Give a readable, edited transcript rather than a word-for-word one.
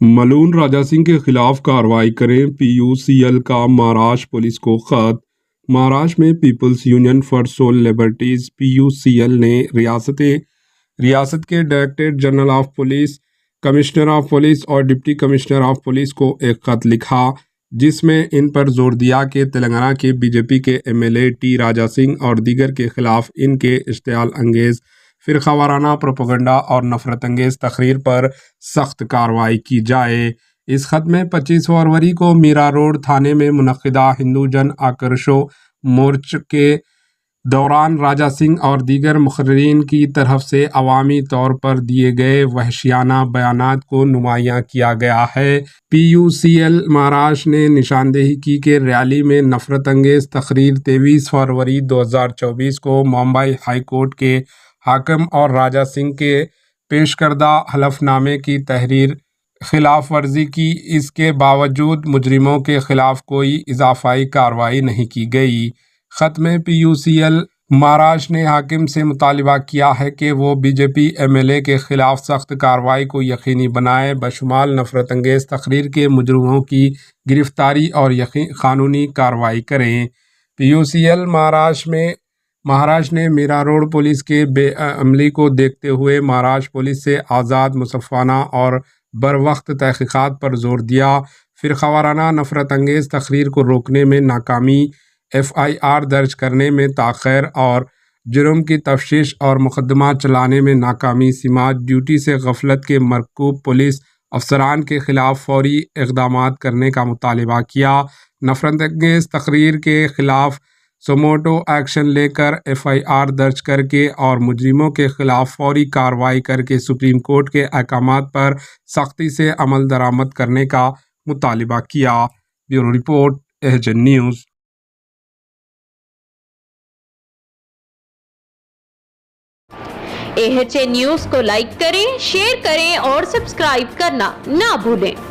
ملون راجا سنگھ کے خلاف کارروائی کریں، پی یو سی ایل کا مہاراشٹر پولیس کو خط۔ مہاراشٹر میں people's union for civil liberties P U C L نے ریاست کے director general of police, commissioner of police اور ڈپٹی کمشنر آف پولیس کو ایک خط لکھا، جس میں ان پر زور دیا کہ تلنگانہ کے بی جے پی کے ایم ایل اے ٹی راجا سنگھ اور دیگر کے خلاف ان کے اشتعال انگیز، فرقہ وارانہ پروپیگنڈا اور نفرت انگیز تقریر پر سخت کارروائی کی جائے۔ اس خط میں 25 فروری کو میرا روڈ تھانے میں منعقدہ ہندو جن آکروش مورچہ کے دوران راجا سنگھ اور دیگر مقررین کی طرف سے عوامی طور پر دیے گئے وحشیانہ بیانات کو نمایاں کیا گیا ہے۔ P U C L Maharashtra نے نشاندہی کی کہ ریلی میں نفرت انگیز تقریر 23 فروری 2024 کو ممبئی ہائی کورٹ کے حاکم اور راجا سنگھ کے پیش کردہ حلف نامے کی تحریر خلاف ورزی کی۔ اس کے باوجود مجرموں کے خلاف کوئی اضافی کارروائی نہیں کی گئی۔ خط میں P U C L Maharashtra نے حاکم سے مطالبہ کیا ہے کہ وہ B J P M L A کے خلاف سخت کارروائی کو یقینی بنائے، بشمول نفرت انگیز تقریر کے مجرموں کی گرفتاری اور قانونی کارروائی کریں۔ P U C L Maharashtra نے میرا روڈ پولیس کے بے عملی کو دیکھتے ہوئے مہاراشٹر پولیس سے آزاد، منصفانہ اور بروقت تحقیقات پر زور دیا، فرقہ وارانہ نفرت انگیز تقریر کو روکنے میں ناکامی، ایف آئی آر درج کرنے میں تاخیر اور جرم کی تفتیش اور مقدمہ چلانے میں ناکامی سمیت ڈیوٹی سے غفلت کے مرکوب پولیس افسران کے خلاف فوری اقدامات کرنے کا مطالبہ کیا۔ نفرت انگیز تقریر کے خلاف سموٹو ایکشن لے کر ایف آئی آر درج کر کے اور مجرموں کے خلاف فوری کارروائی کر کے سپریم کورٹ کے احکامات پر سختی سے عمل درآمد کرنے کا مطالبہ کیا۔ Bureau report, H-N news. H-N news کو لائک کریں، شیئر کریں اور سبسکرائب کرنا نہ بھولیں۔